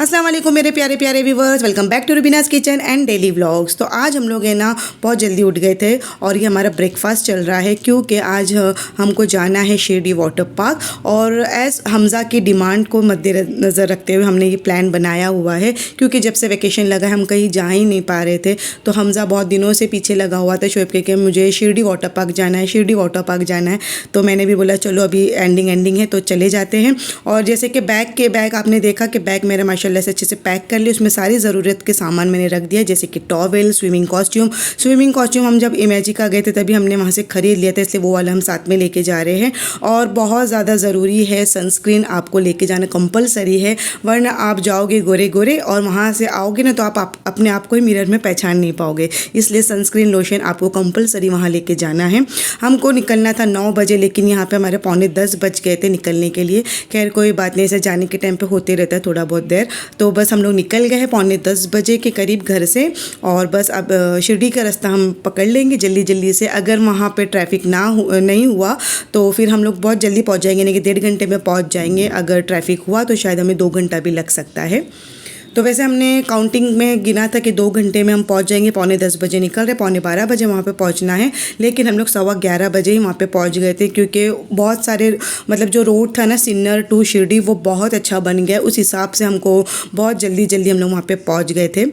अस्सलाम वालेकुम मेरे प्यारे प्यारे viewers, welcome back to Rubina's kitchen and daily vlogs. तो आज हम लोग है ना बहुत जल्दी उठ गए थे और ये हमारा ब्रेकफास्ट चल रहा है क्योंकि आज हमको जाना है शिरडी वाटर पार्क। और एज हमज़ा की डिमांड को मद्देनज़र रखते हुए हमने ये प्लान बनाया हुआ है क्योंकि जब से वेकेशन लगा हम कहीं जा ही नहीं पा रहे थे। तो हमज़ा बहुत दिनों से पीछे लगा हुआ था शोएब के कि मुझे शिरडी वाटर पार्क जाना है, शिरडी वाटर पार्क जाना है। तो मैंने भी बोला चलो अभी एंडिंग है तो चले जाते हैं। और जैसे कि बैग आपने देखा कि बैग मेरा माशाल्लाह से अच्छे से पैक कर लिया, उसमें सारी ज़रूरत के सामान मैंने रख दिया जैसे कि टॉवेल, स्विमिंग कॉस्ट्यूम हम जब इमेजिका गए थे तभी हमने वहाँ से ख़रीद लिया था, इसलिए वो वाला हम साथ में लेके जा रहे हैं। और बहुत ज़्यादा ज़रूरी है सनस्क्रीन आपको लेके जाना कंपलसरी है, वरना आप जाओगे गोरे गोरे और वहाँ से आओगे ना तो आप अपने आप को ही मिरर में पहचान नहीं पाओगे। इसलिए सनस्क्रीन लोशन आपको कंपलसरी वहाँ लेके जाना है। हमको निकलना था 9 बजे लेकिन यहाँ पे हमारे पौने 10 बज गए थे निकलने के लिए। खैर कोई बात नहीं, ऐसे जाने के टाइम पे होते रहता है थोड़ा बहुत देर। तो बस हम लोग निकल गए हैं पौने 10 बजे के करीब घर से और बस अब शिरडी का रास्ता हम पकड़ लेंगे जल्दी से। अगर वहाँ पे ट्रैफिक नहीं हुआ तो फिर हम लोग बहुत जल्दी पहुँच जाएंगे, यानी कि 1.5 घंटे में पहुँच जाएंगे। अगर ट्रैफिक हुआ तो शायद हमें 2 घंटा भी लग सकता है। तो वैसे हमने काउंटिंग में गिना था कि 2 घंटे में हम पहुंच जाएंगे। पौने 10 बजे निकल रहे, पौने 12 बजे वहाँ पे पहुंचना है, लेकिन हम लोग 11:15 बजे ही वहाँ पे पहुंच गए थे क्योंकि बहुत सारे मतलब जो रोड था ना सिन्नर टू शिरडी वो बहुत अच्छा बन गया। उस हिसाब से हमको बहुत जल्दी हम लोग वहाँ पे पहुँच गए थे।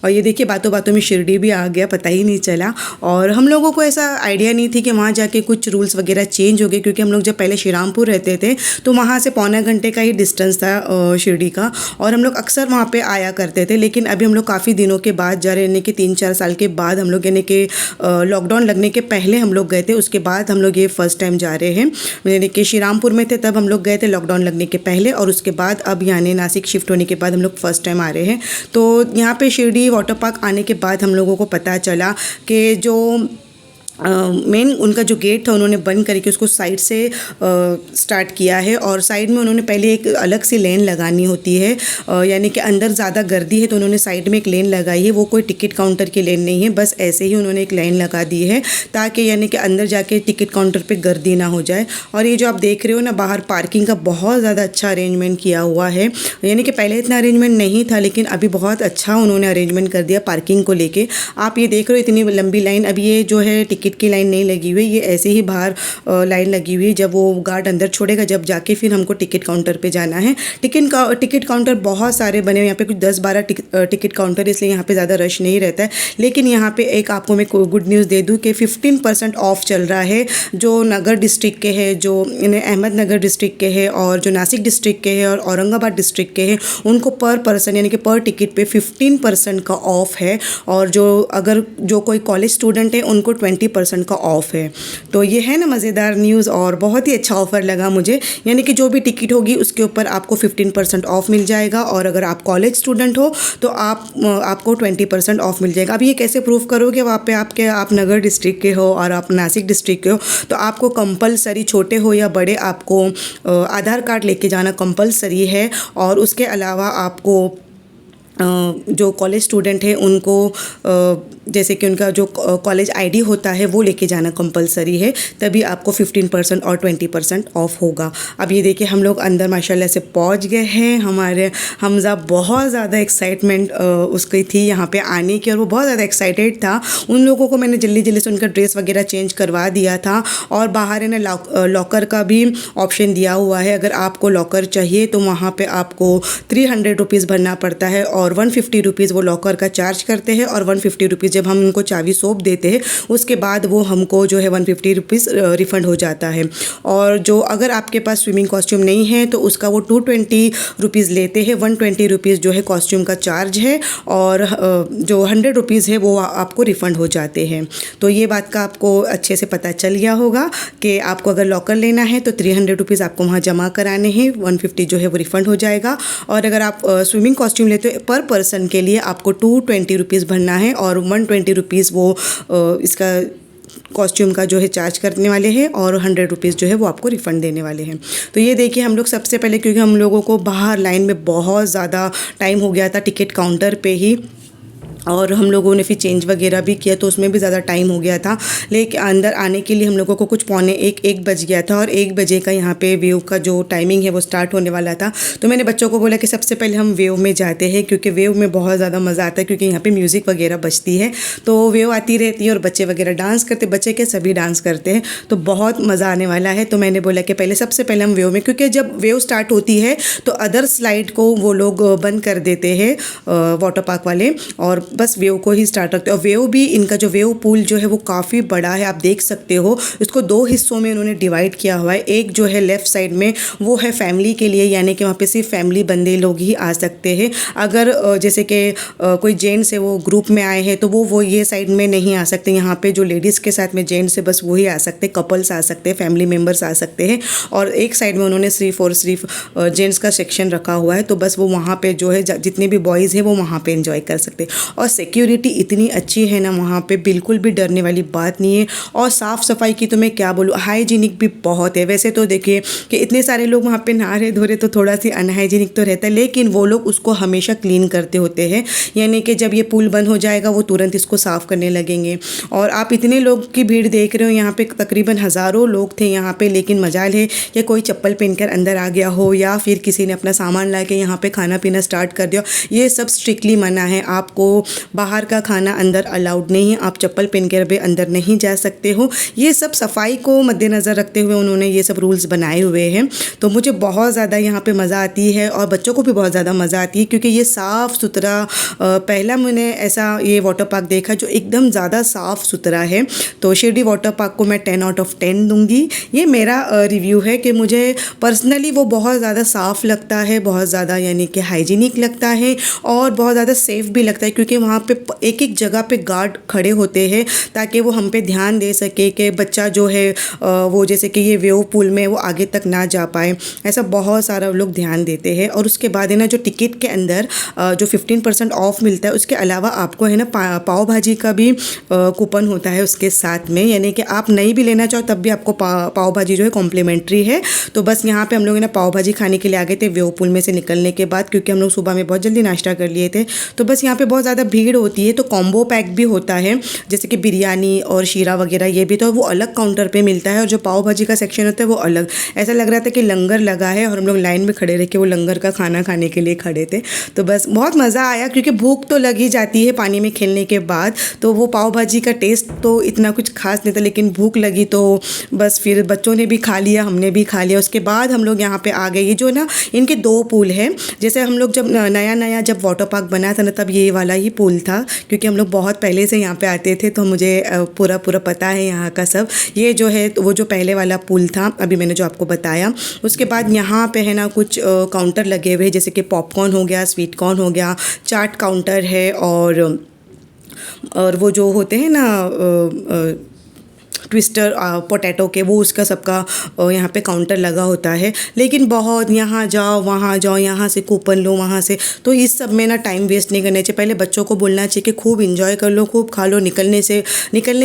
और ये देखिए बातों बातों में शिरडी भी आ गया, पता ही नहीं चला। और हम लोगों को ऐसा आइडिया नहीं थी कि वहाँ जाके कुछ रूल्स वगैरह चेंज हो गए क्योंकि हम लोग जब पहले श्रीरामपुर रहते थे तो वहाँ से पौना घंटे का ही डिस्टेंस था शिरडी का और हम लोग अक्सर वहाँ पे आया करते थे। लेकिन अभी हम लोग काफ़ी दिनों के बाद जा रहे, यानी कि 3-4 साल के बाद हम लोग, यानी कि लॉकडाउन लगने के पहले हम लोग गए थे, उसके बाद हम लोग ये फ़र्स्ट टाइम जा रहे हैं। यानी कि श्रीरामपुर में थे तब हम लोग गए थे लॉकडाउन लगने के पहले और उसके बाद अब यानी नासिक शिफ्ट होने के बाद हम लोग फ़र्स्ट टाइम आ रहे हैं। तो यहाँ पर शिरडी वाटर पार्क आने के बाद हम लोगों को पता चला कि जो मेन उनका जो गेट था उन्होंने बंद करके उसको साइड से स्टार्ट किया है। और साइड में उन्होंने पहले एक अलग सी लेन लगानी होती है, यानी कि अंदर ज़्यादा गर्दी है तो उन्होंने साइड में एक लेन लगाई है। वो कोई टिकट काउंटर की लेन नहीं है, बस ऐसे ही उन्होंने एक लाइन लगा दी है ताकि यानी कि अंदर जाके टिकट काउंटर पे गर्दी ना हो जाए। और ये जो आप देख रहे हो ना बाहर पार्किंग का बहुत ज़्यादा अच्छा अरेंजमेंट किया हुआ है, यानी कि पहले इतना अरेंजमेंट नहीं था लेकिन अभी बहुत अच्छा उन्होंने अरेंजमेंट कर दिया पार्किंग को लेके। आप ये देख रहे हो इतनी लंबी लाइन, अभी ये जो है टिकट की लाइन नहीं लगी हुई, ये ऐसे ही बाहर लाइन लगी हुई है। जब वो गार्ड अंदर छोड़ेगा जब जाके फिर हमको टिकट काउंटर पे जाना है। टिकट काउंटर बहुत सारे बने हुए, यहाँ पे कुछ 10-12 टिकट काउंटर, इसलिए यहाँ पे ज़्यादा रश नहीं रहता है। लेकिन यहाँ पे एक आपको मैं गुड न्यूज़ दे दूँ कि 15% ऑफ चल रहा है। जो नगर डिस्ट्रिक्ट के हैं, जो अहमदनगर डिस्ट्रिक्ट के हैं और जो नासिक डिस्ट्रिक्ट के हैं और औरंगाबाद डिस्ट्रिक्ट के हैं उनको पर पर्सन यानी कि पर टिकट पे 15% का ऑफ है। और जो कोई कॉलेज स्टूडेंट है उनको 20% का ऑफ है। तो ये है ना मज़ेदार न्यूज़ और बहुत ही अच्छा ऑफ़र लगा मुझे, यानी कि जो भी टिकट होगी उसके ऊपर आपको 15% ऑफ मिल जाएगा। और अगर आप कॉलेज स्टूडेंट हो तो आपको 20% ऑफ मिल जाएगा। अब ये कैसे प्रूव करोगे वहाँ पे आप नगर डिस्ट्रिक्ट के हो और आप नासिक डिस्ट्रिक्ट के हो तो आपको कंपलसरी, छोटे हो या बड़े, आपको आधार कार्ड लेके जाना कंपलसरी है। और उसके अलावा आपको जो कॉलेज स्टूडेंट है उनको जैसे कि उनका जो कॉलेज आईडी होता है वो लेके जाना कंपलसरी है, तभी आपको 15% और 20% ऑफ होगा। अब ये देखिए हम लोग अंदर माशाल्लाह से पहुंच गए हैं। हमारे हमज़ा बहुत ज़्यादा एक्साइटमेंट उसकी थी यहाँ पे आने की और वो बहुत ज़्यादा एक्साइटेड था। उन लोगों को मैंने जल्दी से उनका ड्रेस वगैरह चेंज करवा दिया था। और बाहर है ना लॉकर का भी ऑप्शन दिया हुआ है, अगर आपको लॉकर चाहिए तो वहाँ पर आपको 300 रुपीज़ भरना पड़ता है और 150 रुपीज़ वो लॉकर का चार्ज करते हैं। और 150 रुपीज़ जब हम उनको चाबी सौंप देते हैं उसके बाद वो हमको जो है 150 रुपीज़ रिफ़ंड हो जाता है। और जो अगर आपके पास स्विमिंग कॉस्ट्यूम नहीं है तो उसका वो 220 रुपीज़ लेते हैं। 120 रुपीज़ जो है कॉस्ट्यूम का चार्ज है और जो 100 रुपीज़ है वो आपको रिफ़ंड हो जाते हैं। तो ये बात का आपको अच्छे से पता चल गया होगा कि आपको अगर लॉकर लेना है तो 300 रुपीज़ आपको वहाँ जमा कराने हैं, 150 जो है वो रिफ़ंड हो जाएगा। और अगर आप स्विमिंग कॉस्ट्यूम लेते हो पर पर्सन के लिए आपको 220 रुपीज़ भरना है और 120 रुपीज़ वो इसका कॉस्ट्यूम का जो है चार्ज करने वाले हैं और 100 रुपीज़ जो है वो आपको रिफ़ंड देने वाले हैं। तो ये देखिए हम लोग सबसे पहले, क्योंकि हम लोगों को बाहर लाइन में बहुत ज़्यादा टाइम हो गया था टिकट काउंटर पे ही, और हम लोगों ने फिर चेंज वगैरह भी किया, तो उसमें भी ज़्यादा टाइम हो गया था। लेकिन अंदर आने के लिए हम लोगों को कुछ पौने एक बज गया था, और 1 बजे का यहाँ पे वेव का जो टाइमिंग है वो स्टार्ट होने वाला था। तो मैंने बच्चों को बोला कि सबसे पहले हम वेव में जाते हैं, क्योंकि वेव में बहुत ज़्यादा मज़ा आता है, क्योंकि यहाँ पे म्यूज़िक वगैरह बजती है, तो वेव आती रहती है और बच्चे वगैरह डांस करते, बच्चे के सभी डांस करते हैं, तो बहुत मज़ा आने वाला है। तो मैंने बोला कि पहले सबसे पहले हम वेव में, क्योंकि जब वेव स्टार्ट होती है तो अदर स्लाइड को वो लोग बंद कर देते हैं वाटर पार्क वाले, और बस वेव को ही स्टार्ट रखते हैं। और वेव भी, इनका जो वेव पूल जो है वो काफ़ी बड़ा है, आप देख सकते हो। इसको 2 हिस्सों में उन्होंने डिवाइड किया हुआ है। एक जो है लेफ़्ट साइड में वो है फैमिली के लिए, यानी कि वहाँ पे सिर्फ फैमिली बंदे लोग ही आ सकते हैं। अगर जैसे कि कोई जेंट्स है वो ग्रुप में आए हैं तो वो ये साइड में नहीं आ सकते। यहाँ पे जो लेडीज़ के साथ में जेंट्स है बस वही आ सकते हैं, कपल्स आ सकते हैं, फैमिली मेम्बर्स आ सकते हैं। और एक साइड में उन्होंने सिर्फ और सिर्फ जेंट्स का सेक्शन रखा हुआ है, तो बस वो वहाँ पे जो है जितने भी बॉयज़ हैं वो वहाँ पे एंजॉय कर सकते हैं। और सिक्योरिटी इतनी अच्छी है ना वहाँ पे, बिल्कुल भी डरने वाली बात नहीं है। और साफ़ सफाई की तो मैं क्या बोलूँ, हाइजीनिक भी बहुत है। वैसे तो देखिए कि इतने सारे लोग वहाँ पे नहा रहे धो रहे, तो थोड़ा सी अनहाइजीनिक तो रहता है, लेकिन वो लोग उसको हमेशा क्लीन करते होते हैं, यानी कि जब ये पुल बंद हो जाएगा वो तुरंत इसको साफ़ करने लगेंगे। और आप इतने लोग की भीड़ देख रहे हो, यहाँ पे तकरीबन हज़ारों लोग थे यहाँ पे, लेकिन मजाल है कि कोई चप्पल पहनकर अंदर आ गया हो, या फिर किसी ने अपना सामान ला के यहाँ पे खाना पीना स्टार्ट कर दिया। ये सब स्ट्रिक्टली मना है, आपको बाहर का खाना अंदर अलाउड नहीं है, आप चप्पल पहन कर भी अंदर नहीं जा सकते हो। ये सब सफाई को मद्देनज़र रखते हुए उन्होंने ये सब रूल्स बनाए हुए हैं। तो मुझे बहुत ज़्यादा यहाँ पे मज़ा आती है, और बच्चों को भी बहुत ज़्यादा मज़ा आती है, क्योंकि ये साफ़ सुथरा, पहला मैंने ऐसा ये वाटर पार्क देखा जो एकदम ज़्यादा साफ़ सुथरा है। तो शिरडी वाटर पार्क को मैं 10 आउट ऑफ 10 दूँगी। ये मेरा रिव्यू है कि मुझे पर्सनली वो बहुत ज़्यादा साफ़ लगता है, बहुत ज़्यादा यानी कि हाइजीनिक लगता है, और बहुत ज़्यादा सेफ़ भी लगता है, क्योंकि वहाँ पे एक एक जगह पे गार्ड खड़े होते हैं ताकि वो हम पे ध्यान दे सके कि बच्चा जो है वो जैसे कि ये वेव पूल में वो आगे तक ना जा पाए, ऐसा बहुत सारा लोग ध्यान देते हैं। और उसके बाद है ना, जो टिकट के अंदर जो 15% ऑफ मिलता है, उसके अलावा आपको है ना पाव भाजी का भी कूपन होता है उसके साथ में, यानी कि आप नहीं भी लेना चाहो तब भी आपको पाव भाजी जो है कॉम्प्लीमेंट्री है। तो बस यहाँ पे हम लोग ना पाव भाजी खाने के लिए आ गए थे वेव पूल में से निकलने के बाद, क्योंकि हम लोग सुबह में बहुत जल्दी नाश्ता कर लिए थे। तो बस यहाँ पे बहुत ज़्यादा भीड़ होती है, तो कॉम्बो पैक भी होता है, जैसे कि बिरयानी और शीरा वगैरह ये भी, तो वो अलग काउंटर पे मिलता है, और जो पाव भाजी का सेक्शन होता है वो अलग। ऐसा लग रहा था कि लंगर लगा है और हम लोग लाइन में खड़े रह के वो लंगर का खाना खाने के लिए खड़े थे। तो बस बहुत मज़ा आया, क्योंकि भूख तो लगी जाती है पानी में खेलने के बाद। तो वो पाव भाजी का टेस्ट तो इतना कुछ खास नहीं था, लेकिन भूख लगी तो बस फिर बच्चों ने भी खा लिया, हमने भी खा लिया। उसके बाद हम लोग यहाँ पे आ गए। ये जो ना इनके 2 पूल हैं, जैसे हम लोग जब नया जब वाटर पार्क बना था ना, तब ये वाला ही पूल था, क्योंकि हम लोग बहुत पहले से यहाँ पे आते थे, तो मुझे पूरा पता है यहाँ का सब। ये जो है वो जो पहले वाला पूल था, अभी मैंने जो आपको बताया। उसके बाद यहाँ पे है ना कुछ काउंटर लगे हुए हैं, जैसे कि पॉपकॉर्न हो गया, स्वीट कॉर्न हो गया, चाट काउंटर है, और वो जो होते हैं ना ट्विस्टर पोटैटो के, वो उसका सबका यहाँ पे काउंटर लगा होता है। लेकिन बहुत यहाँ जाओ वहाँ जाओ, यहाँ से कूपन लो वहाँ से, तो इस सब में ना टाइम वेस्ट नहीं करना चाहिए। पहले बच्चों को बोलना चाहिए कि खूब इंजॉय कर लो, खूब खा लो, निकलने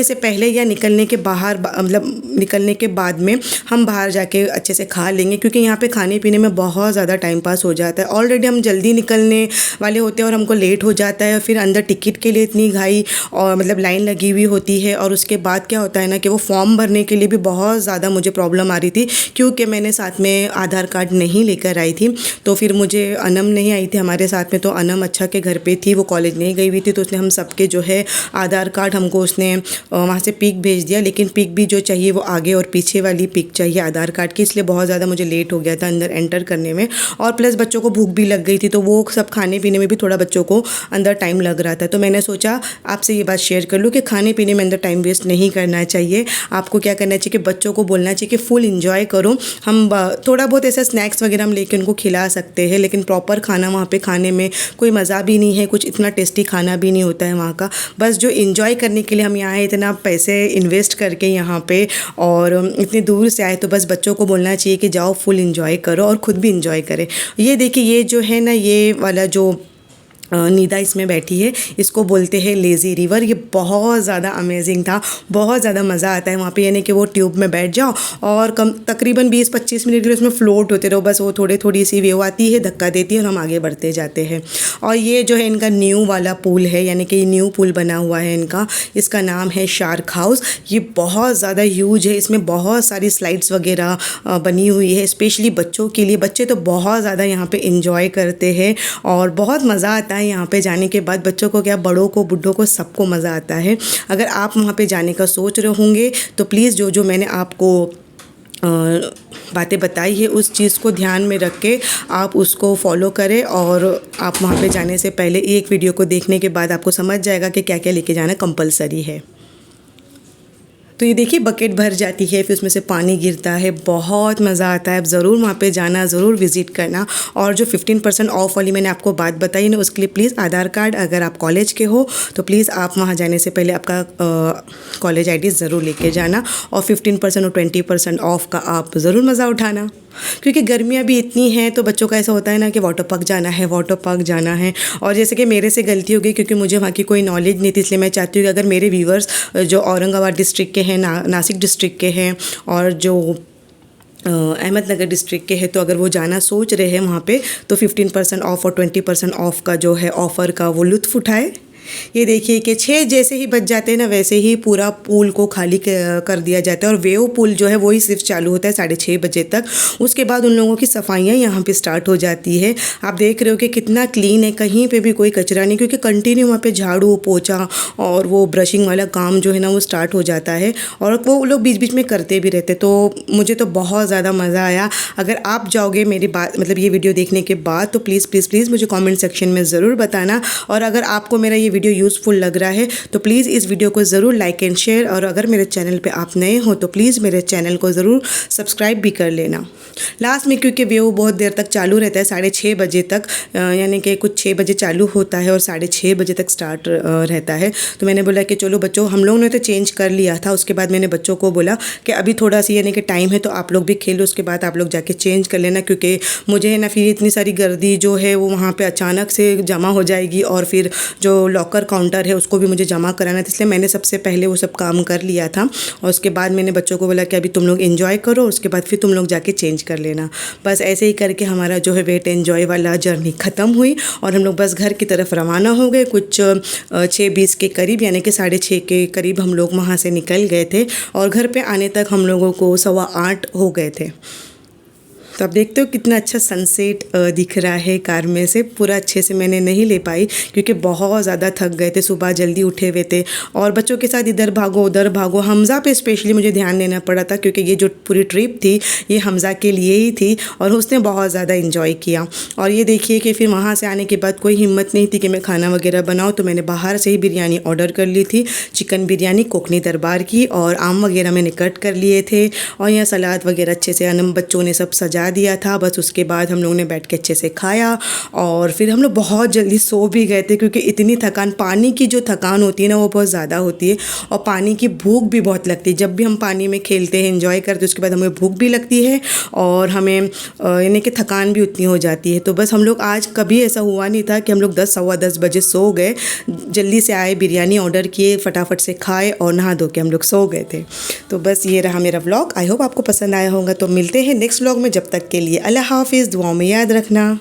से पहले या निकलने के बाहर, मतलब निकलने के बाद में हम बाहर जाके अच्छे से खा लेंगे, क्योंकि यहाँ पे खाने पीने में बहुत ज़्यादा टाइम पास हो जाता है। ऑलरेडी हम जल्दी निकलने वाले होते हैं और हमको लेट हो जाता है, फिर अंदर टिकट के लिए इतनी घाई और मतलब लाइन लगी हुई होती है। और उसके बाद क्या होता है ना कि वो फॉर्म भरने के लिए भी बहुत ज़्यादा मुझे प्रॉब्लम आ रही थी, क्योंकि मैंने साथ में आधार कार्ड नहीं लेकर आई थी। तो फिर मुझे अनम नहीं आई थी हमारे साथ में, तो अनम अच्छा के घर पे थी, वो कॉलेज नहीं गई हुई थी, तो उसने हम सबके जो है आधार कार्ड हमको उसने वहाँ से पिक भेज दिया। लेकिन पिक भी जो चाहिए वो आगे और पीछे वाली पिक चाहिए आधार कार्ड की, इसलिए बहुत ज़्यादा मुझे लेट हो गया था अंदर एंटर करने में। और प्लस बच्चों को भूख भी लग गई थी, तो वो सब खाने पीने में भी थोड़ा बच्चों को अंदर टाइम लग रहा था। तो मैंने सोचा आपसे ये बात शेयर कर लूँ कि खाने पीने में अंदर टाइम वेस्ट नहीं करना चाहिए। आपको क्या करना चाहिए कि बच्चों को बोलना चाहिए कि फुल इंजॉय करो। हम थोड़ा बहुत ऐसा स्नैक्स वगैरह हम लेके उनको खिला सकते हैं, लेकिन प्रॉपर खाना वहाँ पे खाने में कोई मज़ा भी नहीं है, कुछ इतना टेस्टी खाना भी नहीं होता है वहाँ का। बस जो इंजॉय करने के लिए हम यहाँ आए, इतना पैसे इन्वेस्ट करके यहाँ पे और इतनी दूर से आए, तो बस बच्चों को बोलना चाहिए कि जाओ फुल इंजॉय करो और ख़ुद भी इंजॉय करें। ये देखिए, ये जो है ना, ये वाला जो नीदा इसमें बैठी है, इसको बोलते हैं लेज़ी रिवर। ये बहुत ज़्यादा अमेजिंग था, बहुत ज़्यादा मज़ा आता है वहाँ पे, यानी कि वो ट्यूब में बैठ जाओ और तकरीबन 20-25 मिनट के लिए उसमें फ्लोट होते रहो, बस वो थोड़ी सी वेव आती है, धक्का देती है और हम आगे बढ़ते जाते हैं। और ये जो है इनका न्यू वाला पूल है, यानी कि न्यू पूल बना हुआ है इनका, इसका नाम है शार्क हाउस। ये बहुत ज़्यादा ह्यूज है, इसमें बहुत सारी स्लाइड्स वगैरह बनी हुई है स्पेशली बच्चों के लिए। बच्चे तो बहुत ज़्यादा यहाँ पे इंजॉय करते हैं और बहुत मज़ा आता है यहाँ पे जाने के बाद। बच्चों को क्या, बड़ों को, बूढ़ों को, सबको मज़ा आता है। अगर आप वहाँ पे जाने का सोच रहे होंगे तो प्लीज़ जो जो मैंने आपको बातें बताई है उस चीज़ को ध्यान में रख के आप उसको फॉलो करें, और आप वहाँ पे जाने से पहले एक वीडियो को देखने के बाद आपको समझ जाएगा कि क्या क्या लेके जाना कंपलसरी है। तो ये देखिए बकेट भर जाती है, फिर उसमें से पानी गिरता है, बहुत मज़ा आता है। आप ज़रूर वहाँ पे जाना, ज़रूर विज़िट करना। और जो 15% ऑफ़ वाली मैंने आपको बात बताई ना, उसके लिए प्लीज़ आधार कार्ड, अगर आप कॉलेज के हो तो प्लीज़ आप वहाँ जाने से पहले आपका कॉलेज आईडी ज़रूर लेके जाना, और 15% और 20% ऑफ़ का आप ज़रूर मज़ा उठाना। क्योंकि गर्मियाँ भी इतनी हैं तो बच्चों का ऐसा होता है ना कि वाटर पार्क जाना है, वाटर पार्क जाना है। और जैसे कि मेरे से गलती हो गई क्योंकि मुझे वहाँ की कोई नॉलेज नहीं थी, इसलिए मैं चाहती हूँ कि अगर मेरे व्यूवर्स जो औरंगाबाद डिस्ट्रिक्ट के हैं, नासिक डिस्ट्रिक्ट के हैं और जो अहमदनगर डिस्ट्रिक्ट के हैं, तो अगर वो जाना सोच रहे हैं वहाँ पे तो 15% ऑफ़ और 20% ऑफ़ का जो है ऑफ़र का वो लुत्फ़ उठाए। ये देखिए कि 6 जैसे ही बज जाते हैं ना, वैसे ही पूरा पूल को खाली कर दिया जाता है, और वेव पूल जो है वही सिर्फ चालू होता है 6:30 बजे तक। उसके बाद उन लोगों की सफाइयाँ यहाँ पे स्टार्ट हो जाती है। आप देख रहे हो कि कितना क्लीन है, कहीं पे भी कोई कचरा नहीं, क्योंकि कंटिन्यू वहाँ पे झाड़ू पोछा और वो ब्रशिंग वाला काम जो है ना वो स्टार्ट हो जाता है, और वो लोग बीच बीच में करते भी रहते। तो मुझे तो बहुत ज़्यादा मज़ा आया। अगर आप जाओगे मेरी बात मतलब ये वीडियो देखने के बाद तो प्लीज़ प्लीज़ प्लीज़ मुझे कमेंट सेक्शन में ज़रूर बताना। और अगर आपको मेरा ये वीडियो यूज़फुल लग रहा है तो प्लीज़ इस वीडियो को ज़रूर लाइक एंड शेयर, और अगर मेरे चैनल पे आप नए हो तो प्लीज़ मेरे चैनल को ज़रूर सब्सक्राइब भी कर लेना। लास्ट में क्योंकि वेव बहुत देर तक चालू रहता है, 6:30 बजे तक, यानी कि कुछ 6 बजे चालू होता है और 6:30 बजे तक स्टार्ट रहता है। तो मैंने बोला कि चलो बच्चों, हम लोगों ने तो चेंज कर लिया था, उसके बाद मैंने बच्चों को बोला कि अभी थोड़ा सी यानी कि टाइम है तो आप लोग भी खेलो, उसके बाद आप लोग जाके चेंज कर लेना, क्योंकि मुझे है ना फिर इतनी सारी गर्दी जो है वो वहाँ पे अचानक से जमा हो जाएगी, और फिर जो लॉकर काउंटर है उसको भी मुझे जमा कराना था, इसलिए मैंने सबसे पहले वो सब काम कर लिया था। और उसके बाद मैंने बच्चों को बोला कि अभी तुम लोग एंजॉय करो, उसके बाद फिर तुम लोग जाके चेंज कर लेना। बस ऐसे ही करके हमारा जो है वेट एंजॉय वाला जर्नी ख़त्म हुई और हम लोग बस घर की तरफ रवाना हो गए। कुछ 6:20 के करीब, यानी कि 6:30 के करीब हम लोग वहाँ से निकल गए थे, और घर पे आने तक हम लोगों को 8:15 हो गए थे। तो आप देखते हो कितना अच्छा सनसेट दिख रहा है कार में से। पूरा अच्छे से मैंने नहीं ले पाई क्योंकि बहुत ज़्यादा थक गए थे, सुबह जल्दी उठे हुए थे, और बच्चों के साथ इधर भागो उधर भागो। हमज़ा पे स्पेशली मुझे ध्यान देना पड़ा था क्योंकि ये जो पूरी ट्रिप थी ये हमज़ा के लिए ही थी, और उसने बहुत ज़्यादा इंजॉय किया। और ये देखिए कि फिर वहाँ से आने के बाद कोई हिम्मत नहीं थी कि मैं खाना वगैरह बनाऊँ, तो मैंने बाहर से ही बिरयानी ऑर्डर कर ली थी, चिकन बिरयानी कोकनी दरबार की, और आम वगैरह मैंने कट कर लिए थे, और यहाँ सलाद वगैरह अच्छे से अनम बच्चों ने सब सजा दिया था। बस उसके बाद हम लोगों ने बैठ के अच्छे से खाया, और फिर हम लोग बहुत जल्दी सो भी गए थे क्योंकि इतनी थकान, पानी की जो थकान होती है ना वो बहुत ज़्यादा होती है, और पानी की भूख भी बहुत लगती है। जब भी हम पानी में खेलते हैं, एंजॉय करते हैं, उसके बाद हमें भूख भी लगती है और हमें यानी कि थकान भी उतनी हो जाती है। तो बस हम लोग आज कभी ऐसा हुआ नहीं था कि हम लोग 10 सवा 10 बजे सो गए। जल्दी से आए, बिरयानी ऑर्डर किए, फटाफट से खाए और नहा धो के हम लोग सो गए थे। तो बस ये रहा मेरा व्लॉग। आई होप आपको पसंद आया होगा। तो मिलते हैं नेक्स्ट व्लॉग में, जब तक के लिए अल्लाह हाफिज़। दुआओं में याद रखना।